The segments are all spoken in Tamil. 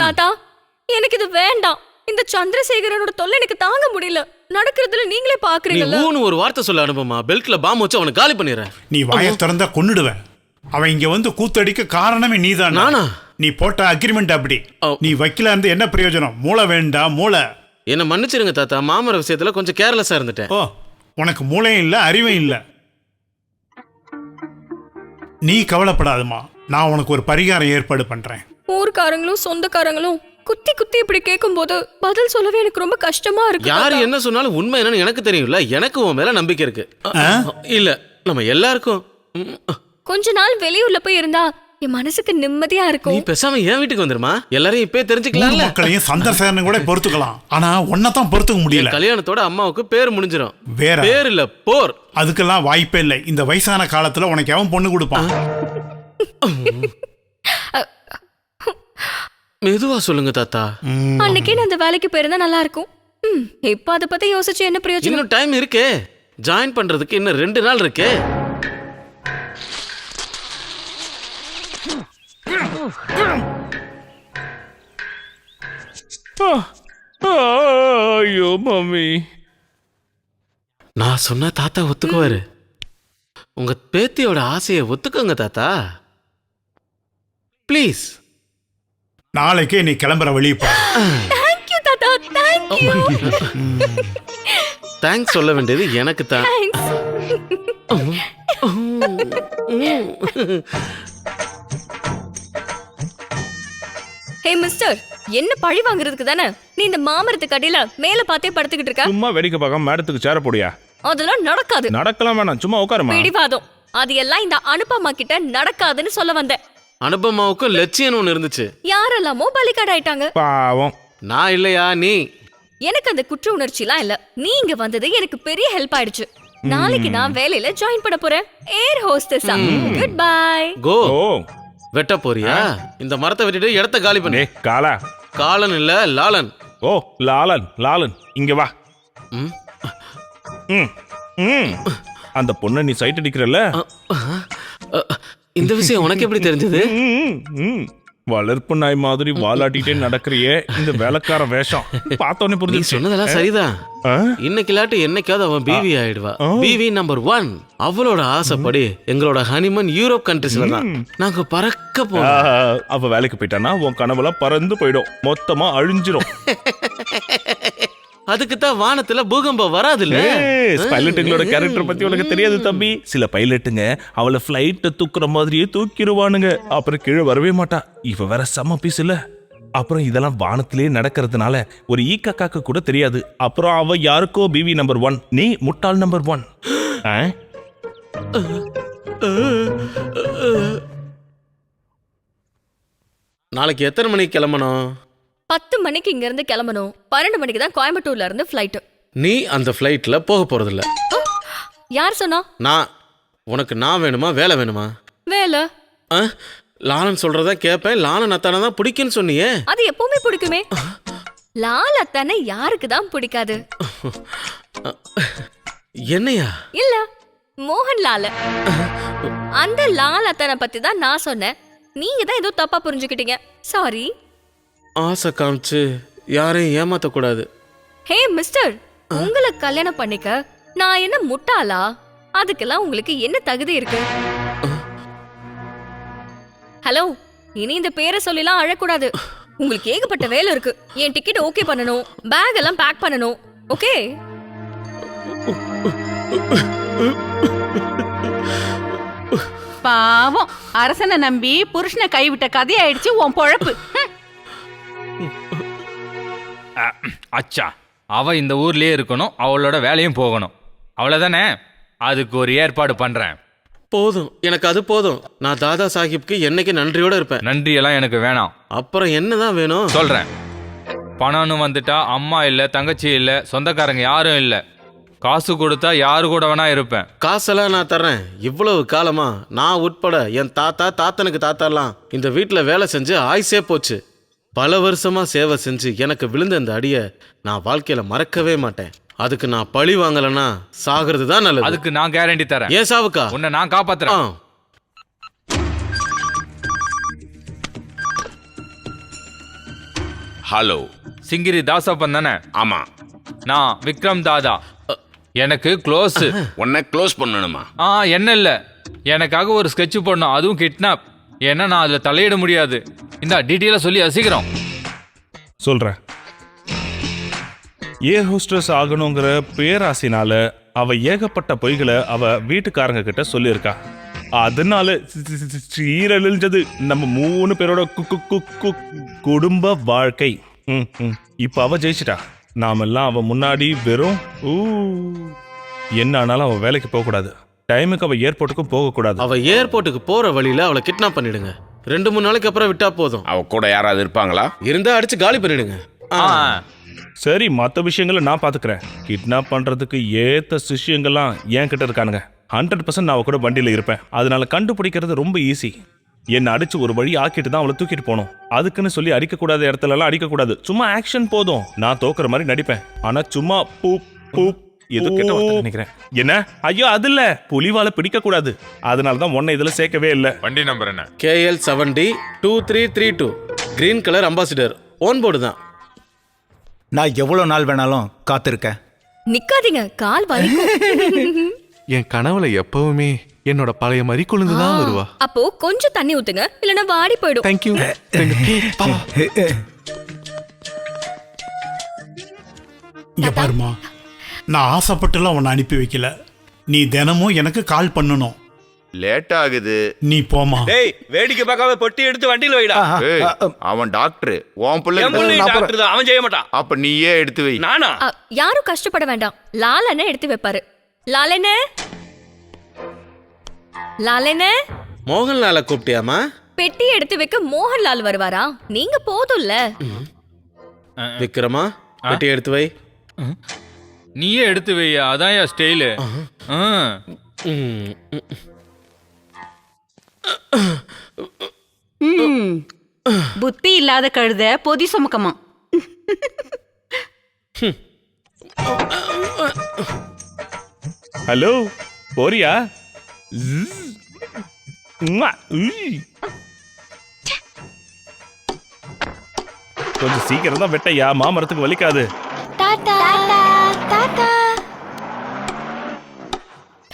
தாத்தா எனக்கு இது வேண்டாம். இந்த சந்திரசேகரனோட தொல்லை எனக்கு தாங்க முடியல. நடக்கிறதுல நீங்களே பாக்குறீங்கல்ல. நீ ஒரு வார்த்தை சொல்ல அனுபவமா, பெல்ட்ல பாம்பு வச்சு அவனை காலி பண்ணிடுறேன். நீ வாயை திறந்தா கொன்னுடுவேன். அவன் இங்க வந்து கூத்தடிக்க காரணமே நீதான். நானா? நீ போட்ட அக்ரிமெண்ட் அப்படி. நீ வக்கீலா இருந்து என்ன பிரயோஜனம்? மூளை வேண்டாம் மூளை. என்ன மன்னிச்சிருங்க தாத்தா, மாமர விஷயத்துல கொஞ்சம் கேர்லெஸ்ஸா இருந்துட்டேன். ஓ, உனக்கு மூளையும் இல்ல அறிவும் இல்ல. நீ கவலைப்படாதம்மா, நான் உனக்கு ஒரு பரிகாரம் ஏற்பாடு பண்றேன். ஊர்க்காரங்களும் சொந்தக்காரங்களும் குத்தி குத்தி இப்படி கேட்கும் போது பதில் சொல்லவே எனக்கு ரொம்ப கஷ்டமா இருக்கு. யாரு என்ன சொன்னாலும் உண்மை என்னன்னு எனக்கு தெரியும்ல. எனக்கு உன் மேல நம்பிக்கை இருக்கு. இல்ல நம்ம எல்லாருக்கும். கொஞ்ச நாள் வெளியூர்ல போய் இருந்தா என் மனசுக்கு நிம்மதியா இருக்கும். நீ பேசாம என் வீட்டுக்கு வந்துருமா, எல்லாரையும் இப்பே தெரிஞ்சுக்கலாம். மக்களையும் சந்திரசேகரன் கூட பொறுத்துக்கலாம், ஆனா ஒன்னதான் பொறுத்துக்க முடியல. கல்யாணத்தோட அம்மாவுக்கு பேர் முடிஞ்சிடும். வேற பேர் இல்ல போர். அதுக்கெல்லாம் வாய்ப்பே இல்லை. இந்த வயசான காலத்துல உனக்கு எவன் பொண்ணு கொடுப்பான்? மெதுவா சொல்லுங்க தாத்தா. அன்னைக்கே நான் அந்த வேலைக்கு போயிருந்தா நல்லா இருக்கும். இப்ப அதை பத்தி யோசிச்சு என்ன பிரயோஜனம்? இன்னும் டைம் இருக்கே, ஜாயின் பண்றதுக்கு இன்னும் 2 நாள் இருக்கே. ஐயோ மம்மி, நான் சொன்ன தாத்தா ஒத்துக்குவாரு. உங்க பேத்தியோட ஆசையை ஒத்துக்கோங்க தாத்தா, ப்ளீஸ். நாளைக்கே நீ கிளம்புற வழி பாரு. தேங்க்யூ தாத்தா, தேங்க்யூ. தேங்க்ஸ் சொல்ல வேண்டியது எனக்கு தான். ஹே மிஸ்டர், என்ன பழி வாங்குறதுக்கு தானே நீ இந்த மாமரத்துக்கு அடியில மேல பார்த்தே படுத்துக்கிட்டு இருக்க? சும்மா வேடிக்கை பார்க்காம மேடத்துக்கு சேர போடியா? அதெல்லாம் நடக்காது. நடக்கலாம் வேணாம், சும்மா உட்காருமா. பிடிவாதம், அது எல்லாம் இந்த அனுப்பமா கிட்ட நடக்காதுன்னு சொல்ல வந்தேன். அனுபமாவுக்கும் லட்சியம் ஒன்று இருந்துச்சு. யாரெல்லாமோ பலிகாடாயிட்டாங்க. பாவம். நான் இல்லையா நீ? எனக்கு அந்த குற்ற உணர்ச்சிலாம் இல்ல. நீ இங்க வந்தது எனக்கு பெரிய ஹெல்ப் ஆயிடுச்சு. நாளைக்கு நான் வேலையில ஜாயின் பண்ண போறேன், ஏர் ஹோஸ்டஸா. Good bye. கோ. ஓ, வெட்ட போறியா? இந்த மரத்தை வெட்டிட்டு இடத்த காலி பண்ணு. காலா. காலன் இல்ல லாலன். ஓ, லாலன். லாலன் இங்க வா. அந்த பொண்ணை நீ சைட் அடிக்கிறல்ல, இந்த விஷயம் உனக்கு எப்படி தெரிஞ்சது? வளர்ப்பு நாய் மாதிரி வாலாட்டிட்டே நடக்கிறியே, இந்த வேலைக்கார வேஷம் பார்த்தோன்னே புரிஞ்சு. சொன்னதெல்லாம் சரிதான். இன்னைக்கு இல்லாட்டி என்னைக்காவது அவன் பிவி ஆயிடுவா. PV number 1. அவளோட ஆசைப்படி எங்களோட ஹனிமன் யூரோப் கண்ட்ரிஸ்ல தான். நாங்க பறக்க போறோம். அவ வேலைக்கு போயிட்டானா உன் கனவுலாம் பறந்து போயிடும், மொத்தமா அழிஞ்சிரும். அதுக்கு தான் வானத்துல பூகம்பம் வராதுல்ல. பைலட்டுங்களோட கேரக்டர் பத்தி உனக்கு தெரியாது தம்பி. சில பைலட்டுங்க அவளை ஃபிளைட்டை தூக்குற மாதிரியே தூக்கிடுவானுங்க, அப்புறம் கீழே வரவே மாட்டா. இவ வேற செம்ம பீஸ் இல்ல. அப்புறம் இதெல்லாம் வானத்திலே நடக்கிறதுனால ஒரு ஈக்காக்கு கூட தெரியாது. அப்புறம் அவ யாருக்கோ பிவி நம்பர் 1, நீ முட்டாள் நம்பர் 1. நாளைக்கு எத்தனை மணிக்கு கிளம்பணும்? 10 மணிக்கு இங்க இருந்து கிளம்பணும். 12 மணிக்கு தான் கோயம்புத்தூர்ல இருந்து ஃப்ளைட். நீ அந்த ஃப்ளைட்ல போக போறதில்ல. யார் சொன்னா? நான். உனக்கு நான் வேணுமா வேலை வேணுமா? வேலை. லாலன் சொல்றதா கேட்பேன். லாலன் அத்தானை தான் பிடிக்குன்னு சொன்னியே. அது எப்பவுமே பிடிக்குமே. லால் அத்தானை யாருக்கு தான் பிடிக்காது? என்னையா? இல்ல, மோகன்லால. அந்த லால் அத்தானை பத்தி தான் நான் சொன்னேன். நீங்க தான் ஏதோ தப்பா புரிஞ்சுக்கிட்டீங்க. சாரி. ஆசை காமிச்சு யாரையும் ஏமாத்தக்கூடாது. ஹே மிஸ்டர், உங்களை கல்யாணம் பண்ணிக்க நான் என்ன முட்டாளா? அதுக்கெல்லாம் உங்களுக்கு என்ன தகுதி இருக்கு? ஹலோ, இனி இந்த பேரை சொல்லிலாம் அழக்கூடாது. உங்களுக்கு ஏகப்பட்ட வேலை இருக்கு. என் டிக்கெட் ஓகே பண்ணணும், பேக் எல்லாம் பேக் பண்ணணும். ஓகே? பாவம், அரசனை நம்பி புருஷனை கைவிட்ட கதையாயிடுச்சு உன் பொழப்பு. அச்சா, அவ இந்த ஊர்லயே இருக்கணும், அவளோட வேலையும் போகணும், அவ்வளவுதானே? அதுக்கு ஒரு ஏற்பாடு பண்றேன். போதும், எனக்கு அது போதும். நான் தாதா சாஹிப்க்கு என்னைக்கு நன்றியோட இருப்பேன். நன்றியெல்லாம் எனக்கு வேணாம். அப்புறம் என்னதான் வேணும்? சொல்றேன். பணம்னு வந்துட்டா அம்மா இல்ல, தங்கச்சி இல்ல, சொந்தக்காரங்க யாரும் இல்ல. காசு கொடுத்தா யாரு கூட வேணா இருப்பேன். காசெல்லாம் நான் தர்றேன். இவ்வளவு காலமா நான் உட்பட என் தாத்தா, தாத்தனுக்கு தாத்தாலாம் இந்த வீட்டுல வேலை செஞ்சு ஆயுசே போச்சு. பல வருஷமா சேவை செஞ்சு எனக்கு விழுந்த இந்த அடியை நான் வாழ்க்கையில மறக்கவே மாட்டேன். அதுக்கு நான் பழி வாங்கலன்னா சாகிறது தான் நல்லது. அதுக்கு நான் கேரண்டி தரேன். ஏன் சாவுக்கா? உன்னை நான் காப்பாத்துறேன். ஹலோ. சிங்கிரி தாசப்பன் தானே? ஆமா. நான் விக்ரம் தாதா. எனக்கு க்ளோஸ். உன்னை க்ளோஸ் பண்ணணுமா? என்ன இல்ல, எனக்காக ஒரு ஸ்கெட்ச் போடணும், அதுவும் கிட்னாப். ஏன்னா நான் அதுல தலையிட முடியாது. இந்த டீட்டெயிலா சொல்லி அசிக்கிறோம். சொல்றேன். ஏர் ஹோஸ்டஸ் ஆகணுங்கிற பேராசினால அவ ஏகப்பட்ட பொய்களை அவ வீட்டுக்காரங்க கிட்ட சொல்லியிருக்கா. அதனால சீரழிஞ்சது நம்ம 3 பேரோட குடும்ப வாழ்க்கை. இப்ப அவ ஜெயிச்சிட்டா. நாமெல்லாம் அவ முன்னாடி வெறும் என்ன ஆனாலும் அவ வேலைக்கு போக கூடாது. டைமுக்கு அவ ஏர்போர்ட்டுக்கும் போக கூடாது. அவ ஏர்போர்ட்டுக்கு போற வழியில அவளை கிட்னாப் பண்ணிடுங்க. 2-3 நாளைக்கு அப்புறம் விட்டா போதும். அவ கூட யாராவது இருப்பாங்களா? இருந்தா அடிச்சு காலி பண்ணிடுங்க. சரி, மற்ற விஷயங்களை நான் பாத்துக்கிறேன். கிட்னாப் பண்றதுக்கு ஏத்த சிஷியங்கள்லாம் என் கிட்ட இருக்கானுங்க. 100% நான் அவ கூட வண்டியில இருப்பேன். அதனால கண்டுபிடிக்கிறது ரொம்ப ஈஸி. என்ன அடிச்சு ஒரு வழி ஆக்கிட்டு தான் அவளை தூக்கிட்டு போகணும். அதுக்குன்னு சொல்லி அடிக்கக்கூடாத இடத்துல எல்லாம் அடிக்கக்கூடாது. சும்மா ஆக்ஷன் போதும். நான் தோக்குற மாதிரி நடிப்பேன். ஆனா சும்மா பூப் பூப் ஏதோ கெட்ட வார்த்தை நினைக்கிறேன். என்ன? ஐயோ, அது இல்ல, புலிவால பிடிக்க கூடாது. அதனாலதான் உன்னை இதுல சேர்க்கவே இல்லை. வண்டி நம்பர் என்ன? KL7D2332. Green colour ambassador. Own board தான். நான் எவ்வளவு நாள் வேணாலும் காத்திருக்கேன். நிக்காதீங்க, கால் வலிக்கும். என் கனவுல எப்பவுமே என்னோட பழைய மறி கொழுந்து தான் வருவா. அப்போ கொஞ்சம் தண்ணி ஊத்துங்க, இல்லனா வாடி போய்டும். தேங்க்யூ. இங்க பாருமா, நான் ஆசைப்பட்டுலாம் உன்னை அனுப்பி வைக்கல. நீ தினமும் எனக்கு கால் பண்ணணும். லேட் ஆகுது. நீ போமா. டேய், வேடிக்கை பார்க்காம பொட்டி எடுத்து வண்டியில வைடா. ஏய், அவன் டாக்டர். உன் பிள்ளை டாக்டர் தான், அவன் செய்ய மாட்டான். அப்ப நீயே எடுத்து வை. நானா? யாரும் கஷ்டப்பட வேண்டாம். லாலண்ணே எடுத்து வைப்பாரு. லாலண்ணே, லாலண்ணே. மோகன்லால கூப்பிட்டியாமா? பெட்டி எடுத்து வைக்க மோகன்லால் வருவாரா? நீங்க போதும்ல. விக்ரமா, பெட்டி எடுத்து வை. நீயே எடுத்து வையா, அதான் என் ஸ்டைலு. புத்தி இல்லாத கழுத பொதி சுமக்கமா. ஹலோ, போறியா? கொஞ்சம் சீக்கிரம் தான் வெட்டையா, மாமரத்துக்கு வலிக்காது.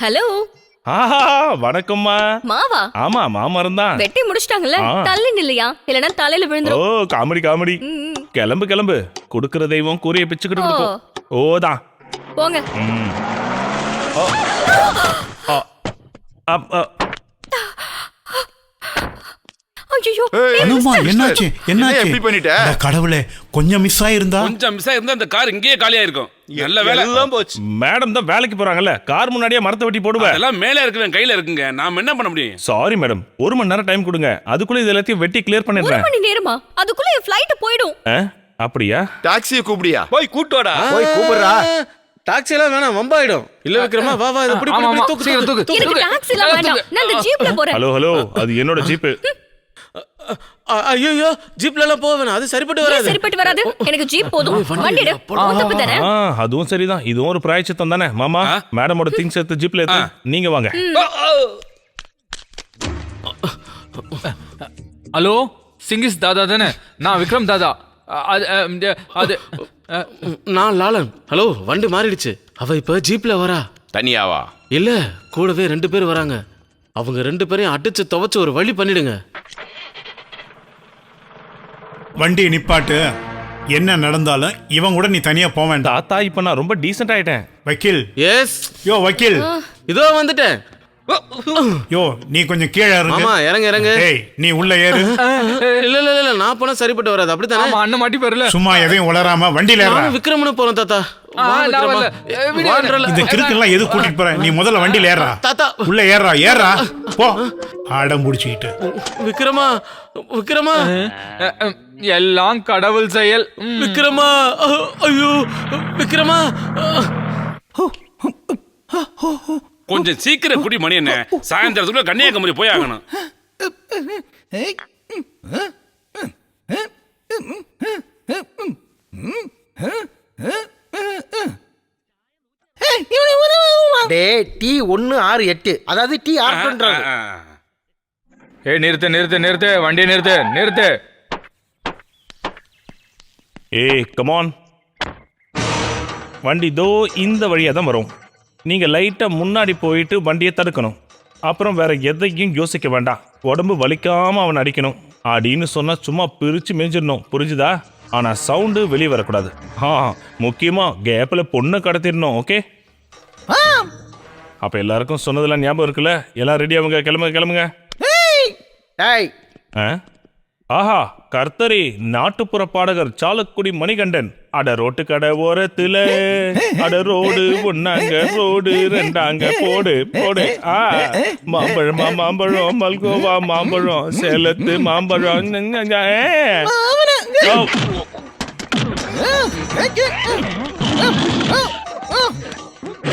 ஹலோ. வணக்கம்மா. மாவா? ஆமா, மாமரம் தான். வெட்டி முடிச்சிட்டாங்கல்ல, தள்ளி நில்லையா, இல்லனா தலையில விழுந்துரும். ஓ, காமெடி காமெடி. கிளம்பு கிளம்பு. குடுக்கிற தெய்வம் கூரைய பிச்சுக்கிட்டு இருக்கும். ஓதான் போங்க. ஐயோ, அனுமா, என்னாச்சு? என்னாச்சு? எப்படி பண்ணிட்ட? கடவுளே, கொஞ்சம் மிஸ் ஆயிருந்தா இந்த கார் இங்கேயே காலியா இருக்கும். நல்ல வேலை எல்லாம் போச்சு. மேடம் தான் வேலைக்கு போறாங்கல்ல, கார் முன்னாடியே மரத்தை வெட்டி போடுவேன். எல்லாம் மேலே இருக்கிறேன், கையில இருக்குங்க. நாம என்ன பண்ண முடியும்? சாரி மேடம், 1 மணி நேரம் டைம் கொடுங்க. அதுக்குள்ள இது எல்லாத்தையும் வெட்டி கிளியர் 1 பண்ணிடுறேன். மணி நேரமா? அதுக்குள்ள என் ஃளைட் போய்டும். அப்படியா? டாக்ஸியை கூப்பிடியா? போய் கூட்டோடா. போய் கூப்பிடுறா. டாக்ஸி எல்லாம் வேணாம், வம்பாயிடும். இல்ல விக்ரமா, வா வா, இத புடி புடி புடி, தூக்கு தூக்கு தூக்கு. எனக்கு டாக்ஸி எல்லாம் வேண்டாம், நான் இந்த ஜீப்ல போறேன். ஹலோ ஹலோ, அது என்னோட ஜீப். ஐயோ, ஜீப்ல எல்லாம் போக வேணாம், அது சரிப்பட்டு வராது. சரிப்பட்டு வராது, எனக்கு ஜீப் போதும். வண்டி எடு. தப்பு தானே? அதுவும் சரிதான். இதுவும் ஒரு பிராயச்சித்தம் தானே. மாமா, மேடமோட திங்ஸ் எடுத்து ஜீப்ல ஏத்து. நீங்க வாங்க. ஹலோ, சிங்கிஸ் தாதா தானே? நான் விக்ரம் தாதா. அது நான் லாலன். ஹலோ, வண்டி மாறிடுச்சு. அவ இப்ப ஜீப்ல வரா. தனியாவா? இல்ல, கூடவே 2 பேர் வராங்க. அவங்க 2 பேரையும் அடிச்சு துவைச்சு ஒரு வழி பண்ணிடுங்க. வண்டியை நிப்பாட்டு. என்ன நடந்தாலும் இவன் கூட நீ தனியா போக வேண்டாம். தாத்தா, இப்ப நான் ரொம்ப டீசென்ட் ஆயிட்டேன். வக்கீல். எஸ். யோ வக்கீல், இதோ வந்துட்டேன். யோ நீ கொஞ்சம் கீழே இறங்கு. ஆமா, இறங்க இறங்க. ஏய், நீ உள்ள ஏறு. இல்ல இல்ல இல்ல, நான் போனா சரிப்பட்டு வராது. அப்படித்தானே? ஆமா, அண்ணன் மாட்டி போறல. சும்மா எதையும் உளராம வண்டியில ஏறு. நான் விக்ரமனு போறேன் தாத்தா. வா விக்ரமா. வான்றல. இந்த கிறுக்கெல்லாம் எது கூட்டிட்டு போற? நீ முதல்ல வண்டியில ஏறா. தாத்தா, உள்ள ஏறா ஏறா. போ. ஆடம் புடிச்சிட்டு. விக்ரமா, விக்ரமா. எல்லாம் கடவுள் செயல். விக்ரமா, ஐயோ விக்ரமா. கொஞ்சம் சீக்கிரம் குடி மணி என்ன, சாயந்தரத்துக்குள்ள கன்னியாகுமரி போய் ஆகணும். T168, அதாவது T6. நிறுத்து நிறுத்து நிறுத்து, வண்டியை நிறுத்து நிறுத்து. ஏய் கமான், வண்டி தோ இந்த வழியாக தான் வரும். நீங்கள் லைட்டாக முன்னாடி போயிட்டு வண்டியை தடுக்கணும். அப்புறம் வேற எதையும் யோசிக்க வேண்டாம். உடம்பு வலிக்காமல் அவன் அடிக்கணும். அப்படின்னு சொன்னால் சும்மா பிரித்து மேய்ஞ்சிடணும், புரிஞ்சுதா? ஆனால் சவுண்டு வெளியே வரக்கூடாது. முக்கியமாக கேப்பில் பொண்ணை கடத்திடணும். ஓகே? அப்போ எல்லாருக்கும் சொன்னதெல்லாம் ஞாபகம் இருக்குல்ல? எல்லாம் ரெடி ஆகுங்க, கிளம்புங்க கிளம்புங்க. ஆஹா, கர்த்தரி நாட்டுப்புற பாடகர் சாலக்குடி மணிகண்டன். அட ரோட்டு கடை ஓரத்துல, அட ரோடு ஒன்னாங்க, ரோடு ரெண்டாங்க, போடு போடு. மாம்பழம் மாம்பழம், மல்கோவா மாம்பழம், சேலத்து மாம்பழம்.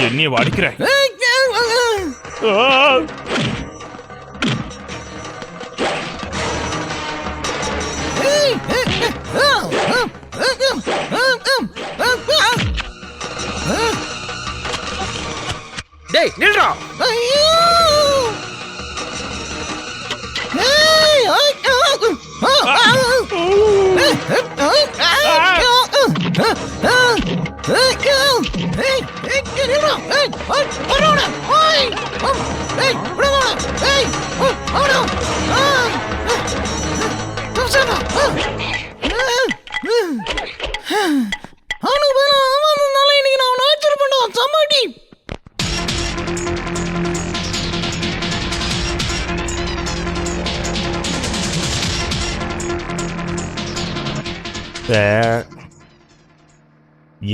என்னைய வாடிக்கிற? டேய் நில்றா.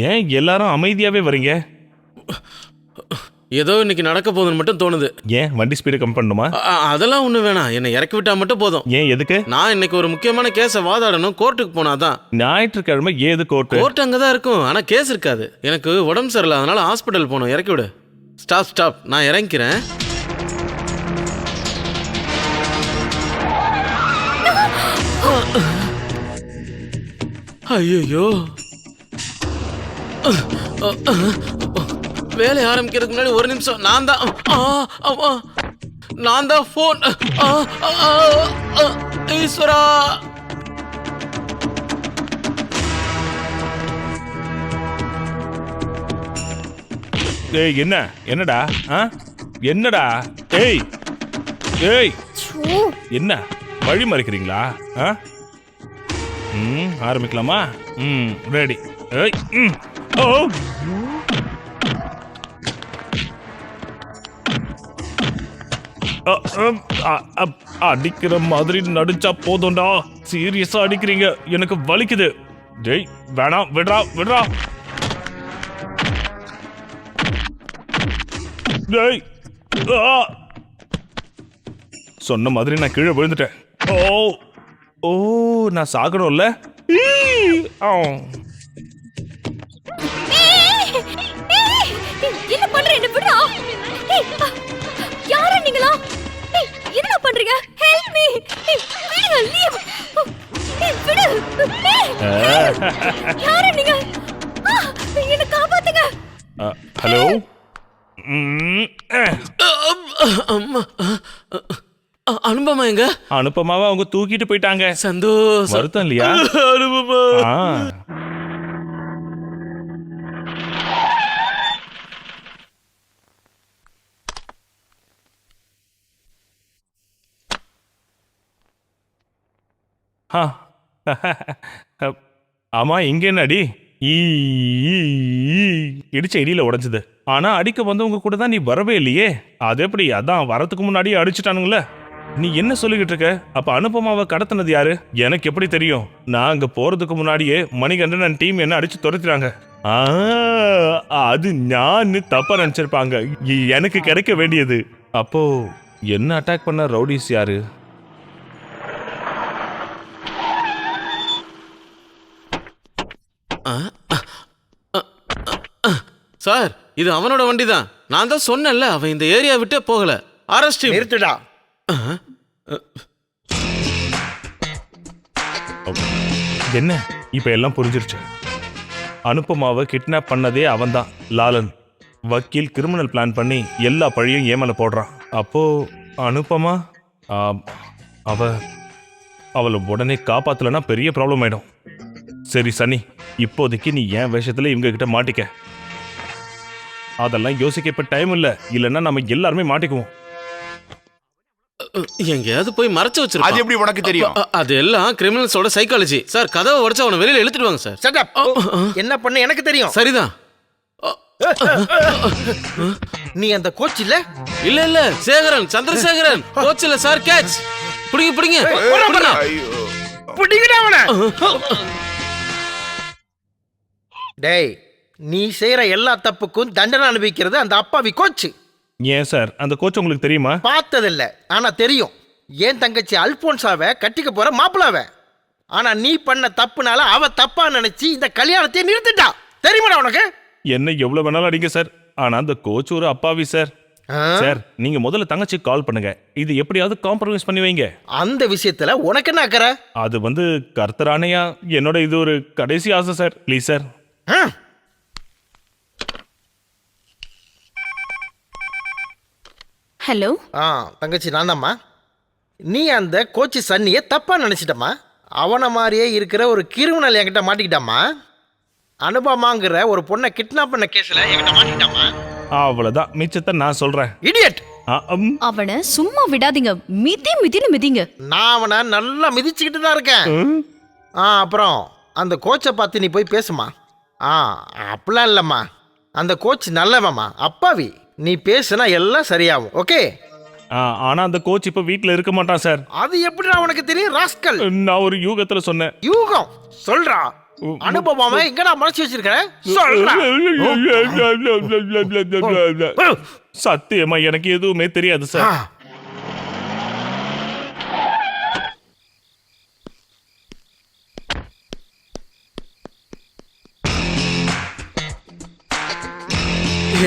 ஏன் எல்லாரும் அமைதியாவே வரீங்க? ஏதோ இன்னைக்கு நடக்க போகுதுன்னு மட்டும் தோணுது. ஏன் வண்டி ஸ்பீடு கம்மி பண்ணணுமா? அதெல்லாம் ஒன்றும் வேணாம், என்னை இறக்கி விட்டா மட்டும் போதும். ஏன் எதுக்கு? நான் இன்னைக்கு ஒரு முக்கியமான கேஸை வாதாடணும், கோர்ட்டுக்கு போனாதான். ஞாயிற்றுக்கிழமை ஏது கோர்ட்டு? கோர்ட் அங்கே தான் இருக்கும், ஆனால் கேஸ் இருக்காது. எனக்கு உடம்பு சரியில்லை, அதனால ஹாஸ்பிட்டல் போகணும். இறக்கி விடு. ஸ்டாப் ஸ்டாப், நான் இறங்கிக்கிறேன். ஐயோ, வேலை ஆரம்பிக்கிறதுக்கு முன்னாடி ஒரு நிமிஷம். நான் தான் போன். ஈஸ்வரா, ஏய் என்ன என்னடா? என்னடா? ஏய் ஏய், என்ன வழி மறைக்கிறீங்களா? ஆரம்பிக்கலாமா? ரெடி. ஓ, அடிக்கிற மாதிரி நடிச்சா போதும்டா. சீரியஸா அடிக்கிறீங்க, எனக்கு வலிக்குது. டேய் வேணாம், விடுறா விடுறா. டேய், சொன்ன மாதிரி நான் கீழே விழுந்துட்டேன். ஓ ஓ, நான் சாகணும்ல. என்ன பண்ற? என்ன விடுடா. யாரா நீங்களா? என்ன பண்றீங்க? Help me. விடுங்க, லீவ். விடு. யாரா நீங்க? என்ன காப்பாத்துங்க. ஹலோ. அனுபமா எங்க? அனுபமாவை அவங்க தூக்கிட்டு போயிட்டாங்க. சந்தோஷம். வருத்தம் இல்லையா? அனுபமா. ஆமா, இங்க என்னடி? இடிச்ச இடியில உடைஞ்சது. ஆனா அடிக்க வந்தவங்க கூட தான் நீ வரவே இல்லையே. அது எப்படி? அதான் வரதுக்கு முன்னாடியே அடிச்சுட்டானுங்களே. நீ என்ன சொல்லிக்கிட்டு இருக்க? அப்ப அனுபமாவை கடத்தினது யாரு? எனக்கு எப்படி தெரியும்? நான் அங்க போறதுக்கு முன்னாடியே மணிகண்டன் டீம் என்ன அடிச்சு துரத்துறாங்க. அது நான் தப்பா நினைச்சிருப்பாங்க. எனக்கு கிடைக்க வேண்டியது. அப்போ என்ன அட்டாக் பண்ண ரவுடிஸ் யாரு? சார், இது அவனோட வண்டி தான். நான் தான் சொன்னேன்ல, அவன் இந்த ஏரியா விட்டே போகல. அரெஸ்ட். நிறுத்துடா. என்ன இப்ப எல்லாம் புரிஞ்சிருச்சு. அனுபமாவை கிட்னாப் பண்ணதே அவன்தான், லாலன். வக்கீல் கிரிமினல் பிளான் பண்ணி எல்லா பழியும் ஏமல போடுறான். அப்போ அனுபமா அவளை உடனே காப்பாத்தலன்னா பெரிய ப்ராப்ளம் ஆயிடும். சரி சனி, இப்போதைக்கு நீ என் விஷயத்துல இவங்க கிட்ட மாட்டிக்க. அதெல்லாம் யோசிக்க இப்ப டைம் இல்ல, இல்லன்னா நம்ம எல்லாருமே மாட்டிக்குவோம். எங்கேயாவது போய் மறைச்சு அது வச்சிருப்பான். எப்படி உனக்கு தெரியும்? அது எல்லாம் கிரிமினல்ஸோட சைக்காலஜி சார். கதவை உடைச்சு அவனை வெளியில இழுத்துடுவாங்க சார். Shut up. என்ன பண்ண எனக்கு தெரியும். சரிதான். நீ அந்த கோச் இல்ல? இல்ல இல்ல, சேகரன், சந்திரசேகரன் கோச் இல்ல சார். கேட்ச் புடிங்க புடிங்க புடிங்க. ஐயோ. பிடிங்கடா அவனை. டேய், நீ செய்யற எல்லா தப்புக்கும் தண்டனை அனுபவிக்கிறது அந்த அப்பாவி கோச். ஏன் சார், அந்த கோச் உங்களுக்கு தெரியுமா? பார்த்ததில்ல, ஆனா தெரியும். ஏன் தங்கச்சி அல்போன்சாவை கட்டிக்க போற மாப்பிளாவ. ஆனா நீ பண்ண தப்புனால அவ தப்பா நினைச்சு இந்த கல்யாணத்தை நிறுத்திட்டா. தெரியுமாடா உனக்கு? என்ன எவ்வளவு வேணாலும் அடிங்க சார், ஆனா அந்த கோச் ஒரு அப்பாவி சார். சார், நீங்க முதல்ல தங்கச்சி கால் பண்ணுங்க. இது எப்படியாவது காம்ப்ரமைஸ் பண்ணி வைங்க. அந்த விஷயத்துல உனக்கு என்ன அக்கறை? அது கர்த்தரானையா என்னோட இது ஒரு கடைசி ஆசை சார். Please sir. ஹலோ. தங்கச்சி நான் தான்மா. நீ அந்த கோச்சி சன்னியை தப்பா நினைச்சிட்டம்மா. அவனை மாதிரியே இருக்கிற ஒரு கிரிமினல் என்கிட்ட மாட்டிக்கிட்டாமா. அனுபவமாங்கிற ஒரு பொண்ணை கிட்னாப் பண்ண கேஸ்ல என்கிட்ட மாட்டிக்கிட்டாமா. அவ்வளவுதான், மிச்சத்தை நான் சொல்றேன். இடியட். அவனை சும்மா விடாதீங்க, மிதின்னு மிதிங்க. நான் அவனை நல்லா மிதிச்சுக்கிட்டு தான் இருக்கேன். அப்புறம் அந்த கோச்சை பார்த்து நீ போய் பேசுமா. அப்படிலாம் இல்லைம்மா, அந்த கோச் நல்லவம்மா, அப்பாவி. நீ பேசுனா எல்லாம் சரியாகும். ஓகே? ஆனா அந்த கோச் இப்ப வீட்ல இருக்க மாட்டான் சார். அது எப்படிடா உனக்கு தெரியும் ராஸ்கல்? நான் ஒரு யூகத்துல சொன்னேன். யூகம் சொல்றா. அனுபவமா எங்கடா மறைச்சு வச்சிருக்க? சொல்றா. சத்தியமா எனக்கு எதுவுமே தெரியாது சார்.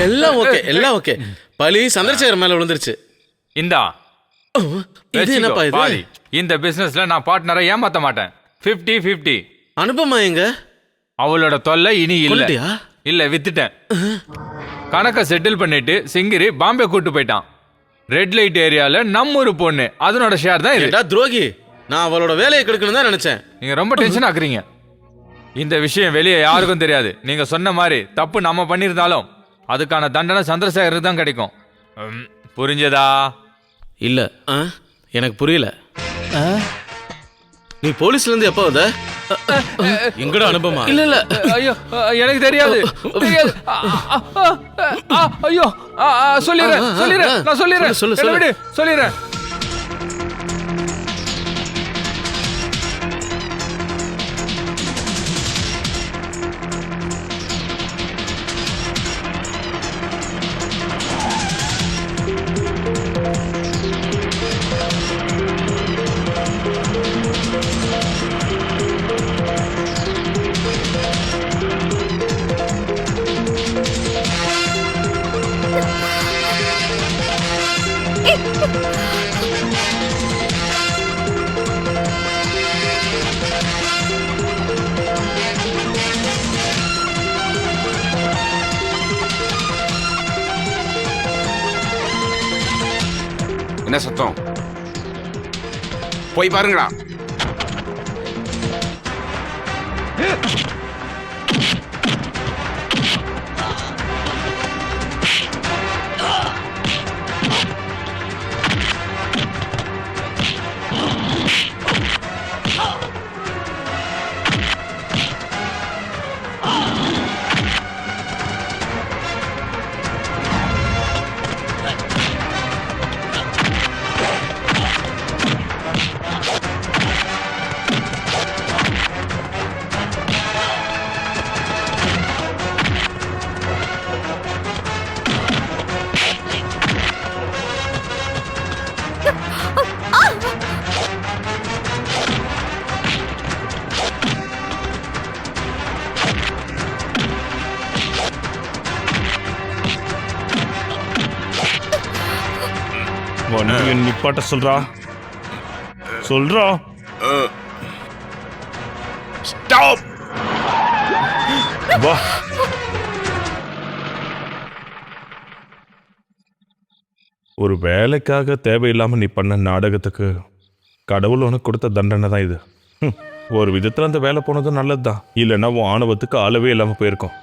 எல்லாம் ஓகே, எல்லாம் ஓகே. பழி சந்திரசேகர் மேல விழுந்துருச்சு. இந்தா இது என்னப்பா இது? பாதி. இந்த பிசினஸ்ல நான் பார்ட்னரை ஏமாத்த மாட்டேன். 50-50. அனுபமா எங்க? அவளோட தொல்லை இனி இல்ல. கொன்னுட்டியா? இல்ல, வித்துட்டேன். கணக்க செட்டில் பண்ணிட்டு சிங்கிரி பாம்பே கூட்டு போயிட்டான். ரெட் லைட் ஏரியால நம்ம ஒரு பொண்ணு, அதனோட ஷேர் தான் இது. ஏடா துரோகி, நான் அவளோட வேலையை கெடுக்கணும் தான் நினைச்சேன். நீங்க ரொம்ப டென்ஷன் ஆக்குறீங்க. இந்த விஷயம் வெளியே யாருக்கும் தெரியாது. நீங்க சொன்ன மாதிரி தப்பு நம்ம பண்ணியிருந்தாலும் அதுக்கான தண்டனை சந்திரசேகருக்கு தான் கிடைக்கும். புரிஞ்சதா? இல்ல, எனக்கு புரியல. நீ போலீஸ்ல இருந்து எப்ப வந்த? எங்கட அனுபவமா? இல்ல இல்ல, ஐயோ எனக்கு தெரியாது. தெரியாது. ஐயோ சொல்லிடுறேன் நான் சொல்லிடுறேன். சொல்லு. சொல்லிடுறேன். என்ன சத்தம்? போய் பாருங்களா. வண்டியை நிப்பாட்ட சொல்றா. ஸ்டாப். வா. ஒரு வேலைக்காக தேவையில்லாம நீ பண்ண நாடகத்துக்கு கடவுள் உனக்கு கொடுத்த தண்டனை தான் இது. ஒரு விதத்துல அந்த வேலை போனதும் நல்லதுதான். இல்லைன்னா உன் ஆணவத்துக்கு அளவே இல்லாம போயிருக்கும்.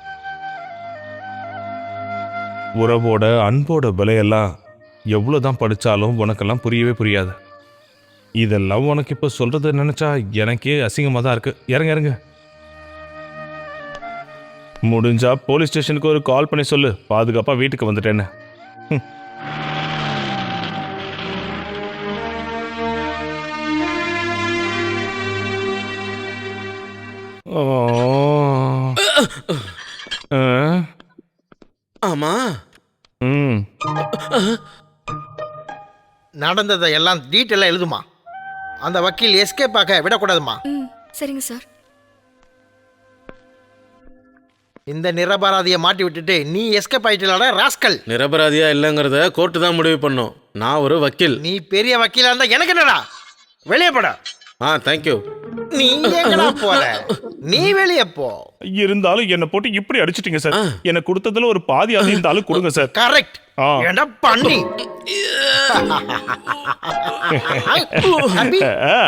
உறவோட அன்போட விலையெல்லாம் எவ்வளவுதான் படிச்சாலும் உனக்கெல்லாம் புரியவே புரியாது. இதெல்லாம் உனக்கு இப்ப சொல்றது நினைச்சா எனக்கே அசிங்கமா தான் இருக்கு. இறங்க இறங்க. முடிஞ்சா போலீஸ் ஸ்டேஷனுக்கு ஒரு கால் பண்ணி சொல்லு, பாதுகாப்பா வீட்டுக்கு வந்துட்டேன்னு. ஆமா. நடந்ததை எல்லாம் டீட்டெயிலாக எழுதுமா. அந்த வக்கீல் எஸ்கேப் ஆக விடக்கூடாதுமா. சரிங்க சார். இந்த நிரபராதியை மாட்டி விட்டுட்டு நீ எஸ்கேப் ஆயிட்டலாட ராஸ்கல். நிரபராதியா இல்லைங்கிறத கோர்ட்டு தான் முடிவு பண்ணும். நான் ஒரு வக்கீல். நீ பெரிய வக்கீலா இருந்தா எனக்கு என்னடா? வெளியே போடா. தேங்க்யூ. நீ எங்கடா போற? நீ வெளியே போ. இருந்தாலும் என்ன போட்டு இப்படி அடிச்சிட்டீங்க சார். எனக்கு கொடுத்ததுல ஒரு பாதியாவது இருந்தாலும் கொடுங்க சார். கரெக்ட். என்ன பண்ணி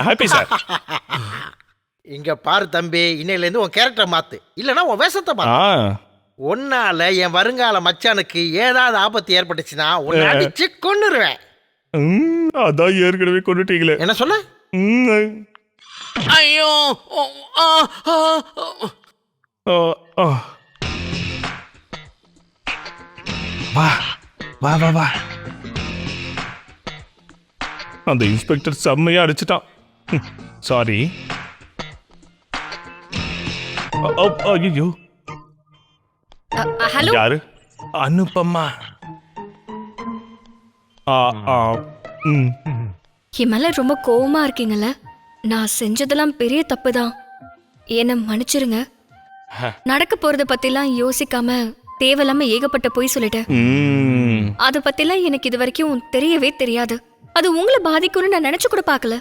ஹாப்பி சார். இங்க பாரு தம்பி, இன்னையில இருந்து உன் கேரக்டர் மாத்து, இல்லனா உன் வேஷத்தை மாத்து. உன்னால என் வருங்கால மச்சானுக்கு ஏதாவது ஆபத்து ஏற்பட்டுச்சுன்னா உன்னை அடிச்சு கொன்னுருவேன். அதான் ஏற்கனவே கொண்டுட்டீங்களே. என்ன சொல்ல? ஐயோ. வா வா வா வா. அந்த இன்ஸ்பெக்டர் செம்மையா அடிச்சிட்டான். சாரி. ஐயோ. ஹலோ. யாரு? அனுப்பம்மா. என் மேல ரொம்ப கோவமா இருக்கீங்கல்ல? நான் செஞ்சதெல்லாம் பெரிய தப்பு தான். என்ன மன்னிச்சிருங்க. நடக்க போறத பத்திலாம் யோசிக்காம தேவையில்லாம ஏகப்பட்ட பொய் சொல்லிட்டேன். அத பத்திலாம் எனக்கு இது வரைக்கும் தெரியவே தெரியாது. அது உங்களை பாதிக்கும்னு நான் நினைச்சு கூட பார்க்கல.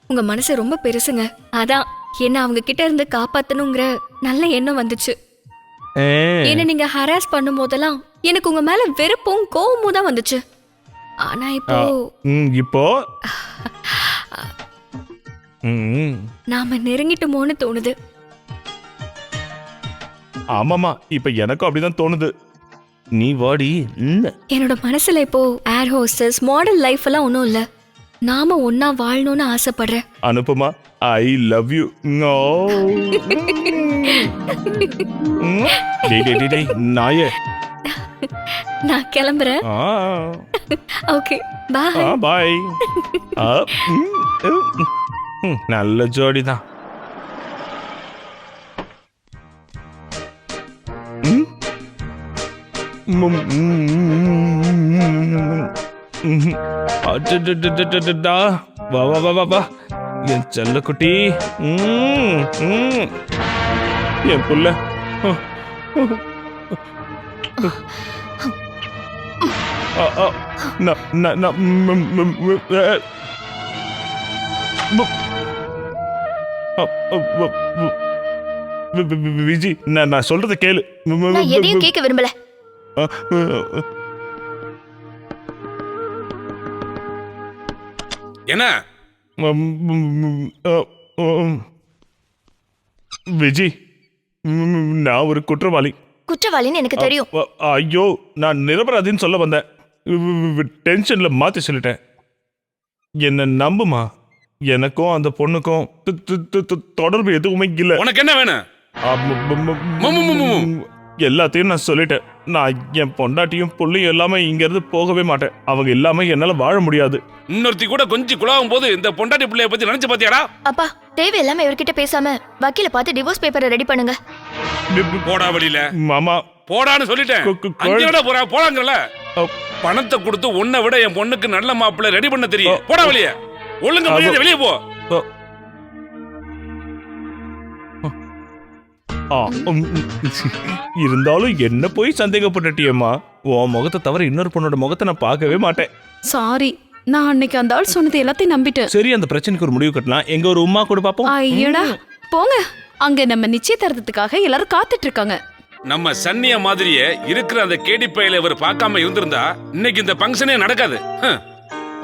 உங்க மனசு ரொம்ப பெருசுங்க. அதான் என்ன அவங்க கிட்ட இருந்து காப்பாத்தணுங்கிற நல்ல எண்ணம் வந்துச்சு. என்ன நீங்க ஹராஸ் பண்ணும் போதெல்லாம் எனக்கு உங்க மேல வெறுப்பும் கோவமும் தான் வந்துச்சு. ஆனா இப்போ நாம நெருங்கிட்டோமோன்னு தோணுது. ஆமாமா, இப்ப எனக்கும் அப்படிதான் தோணுது. நீ வாடி. என்னோட மனசுல இப்போ ஏர் ஹோஸ்டஸ் மாடல் லைஃப் எல்லாம் ஒன்றும் இல்ல. நாம ஒன்னா வாழணும்னு ஆசைப்படுறேன். அனுப்புமா, ஐ லவ் யூ. நாயே, நான் கிளம்புறேன். ஓகே, பாய். பாய். நல்ல ஜோடி தான். வா வா வா வா வா என் செல்ல குட்டி. என் புள்ள. விஜி, நான் சொல்றத கேளு. நான் எதையும் கேட்க விரும்பல. என்ன விஜி, நான் ஒரு குற்றவாளி. குற்றவாளின்னு எனக்கு தெரியும். ஐயோ, நான் நிரபராதின்னு சொல்ல வந்தேன். டென்ஷன்ல மாத்தி சொல்லிட்டேன். என்ன நம்புமா, எனக்கும் அந்த பொண்ணுக்கும் தொடர்பு எதுவுமே இல்ல. உனக்கு என்ன வேணும்? எல்லாத்தையும் நான் சொல்லிட்டேன். நான் என் பொண்டாட்டியும் புள்ளையும் எல்லாமே இங்க இருந்து போகவே மாட்டேன். அவங்க இல்லாம என்னால வாழ முடியாது. இன்னொருத்தி கூட கொஞ்சம் குழாவும் போது இந்த பொண்டாட்டி பிள்ளைய பத்தி நினைச்சு பாத்தியாடா? அப்பா, தேவையில்லாம இவர்கிட்ட பேசாம வக்கீல பார்த்து டிவோர்ஸ் பேப்பரை ரெடி பண்ணுங்க. போடா வெளியில. மாமா, போடான்னு சொல்லிட்டேன். அங்கேடா போறா? போடாங்கல. பணத்தை கொடுத்து உன்னை விட என் பொண்ணுக்கு நல்ல மாப்பிள்ளை ரெடி பண்ண தெரியும். போடா வெளிய. ஒழுங்க மரியாதை வெளியே போ. இருந்தாலும் என்ன போய் சந்தேகப்பட்டுட்டியம்மா. உன் முகத்தை தவிர இன்னொரு பொண்ணோட முகத்தை நான் பார்க்கவே மாட்டேன். சாரி, நான் அன்னைக்கு அந்த ஆள் சொன்னது எல்லாத்தையும் நம்பிட்டேன். சரி, அந்த பிரச்சனைக்கு ஒரு முடிவு கட்டலாம். எங்க ஒரு உமா கூட பாப்போம். ஐயடா போங்க. அங்க நம்ம நிச்சயதார்த்தத்துக்காக எல்லாரும் காத்துட்டு இருக்காங்க. நம்ம சன்னிய மாதிரியே இருக்கிற அந்த கேடி பையில இவர் பார்க்காம இருந்திருந்தா இன்னைக்கு இந்த ஃபங்க்ஷனே நடக்காது.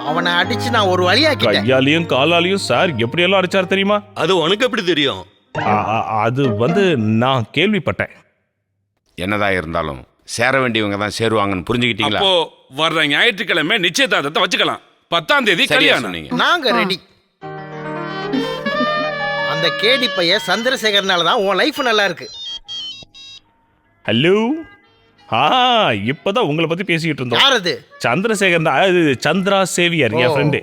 அவனை அடிச்சு நான் ஒரு வழியாக்கிட்டேன். கையாலையும் காலாலையும் சார் எப்படியெல்லாம் அடிச்சார் தெரியுமா? அது உனக்கு எப்படி தெரியும்? அது நான் கேள்விப்பட்டேன். என்னதான் இருந்தாலும் சேர வேண்டியவங்க தான் சேருவாங்கன்னு புரிஞ்சுக்கிட்டீங்களா? அப்போ வர்ற ஞாயிற்றுக்கிழமை நிச்சயதார்த்தத்தை வச்சுக்கலாம். 10ஆம் தேதி கல்யாணம். நாங்க ரெடி. அந்த கேடி பையன் சந்திரசேகரனால தான் உன் லைஃப் நல்லா இருக்கு. ஹலோ, இப்பதான் உங்களை பத்தி பேசிக்கிட்டு இருந்தோம். யார் அது? சந்திரசேகர் தான். அது சந்திரா சேவியர், என் ஃப்ரெண்டு.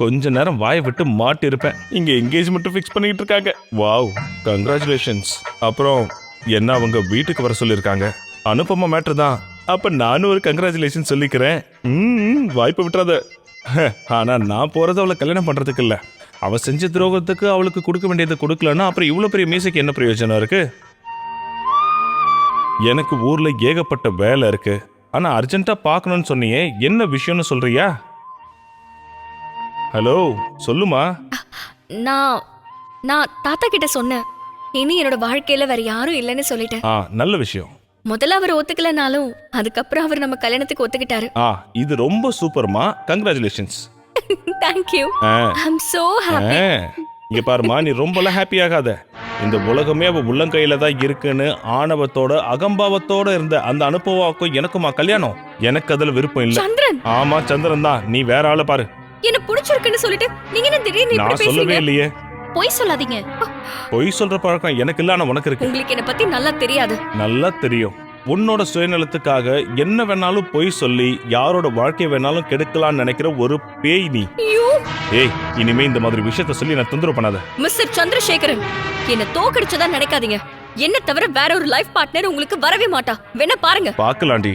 கொஞ்ச நேரம் வாயை விட்டு மாட்டி இருப்பேன். இங்க என்கேஜ்மெண்ட் ஃபிக்ஸ் பண்ணிட்டு இருக்காங்க. Wow, congratulations. அப்புறம் என்ன அவங்க வீட்டுக்கு வர சொல்லியிருக்காங்க. அனுப்பமா மேட்டர் தான். அப்ப நானும் ஒரு கங்க்ராச்சுலேஷன் சொல்லிக்கிறேன். வாய்ப்பு விட்டுறாத. ஆனா நான் போறது அவளை கல்யாணம் பண்றதுக்கு இல்ல. அவ செஞ்ச துரோகத்துக்கு அவளுக்கு கொடுக்க வேண்டியதை கொடுக்கலன்னா அப்புறம் இவ்வளவு பெரிய மீசைக்கு என்ன பிரயோஜனம் இருக்கு? எனக்கு ஊர்ல ஏகப்பட்ட வேலை இருக்கு. ஆனா அர்ஜென்ட்டா பார்க்கணும்னு சொன்னியே, என்ன விஷயம்னு சொல்றியா? ஹலோ, சொல்லுமா. நான் தாத்தா கிட்ட சொன்னேன். இனி என்னோட வாழ்க்கையில வேற யாரும் இல்லைன்னு சொல்லிட்டேன். நல்ல விஷயம். முதல்ல அவர் ஒத்துக்கலனாலும் அதுக்கப்புறம் அவர் நம்ம கல்யாணத்துக்கு ஒத்துக்கிட்டாரு. இது ரொம்ப சூப்பர்மா. Congratulations. Thank you. I'm so happy. இங்க பாருமா, நீ ரொம்பலாம் ஹாப்பி ஆகாத. இந்த உலகமே அவ உள்ளங்கையில தான் இருக்குன்னு ஆணவத்தோட அகம்பாவத்தோட இருந்த அந்த அனுபவாக்கும் எனக்குமா கல்யாணம். எனக்கு அதுல விருப்பம் இல்ல. சந்திரன். ஆமா, சந்திரன் தான். நீ வேற ஆளை பாரு. என்ன பிடிச்சிருக்குன்னு சொல்லிட்டு நீங்க என்ன திடீர்னு இப்படி நான் சொல்லவே பேசுறீங்க? இல்லையே. பொய் சொல்லாதீங்க. பொய் சொல்ற பழக்கம் எனக்கு இல்ல, ஆனா உனக்கு இருக்கு. உங்களுக்கு என்ன பத்தி நல்லா தெரியாது. நல்லா தெரியும். உன்னோட சுயநலத்துக்காக என்ன வேணாலும் பொய் சொல்லி யாரோட வாழ்க்கைய வேணாலும் கெடுக்கலாம்னு நினைக்கிற ஒரு பேய் நீ. ஏய், இனிமே இந்த மாதிரி விஷயத்த சொல்லி நான் தொந்தரவு பண்ணாத. மிஸ்டர் சந்திரசேகரன், என்ன தோக்கடிச்சதா நினைக்காதீங்க. என்ன தவிர வேற ஒரு லைஃப் பார்ட்னர் உங்களுக்கு வரவே மாட்டா. வேணா பாருங்க. பாக்கலாண்டி.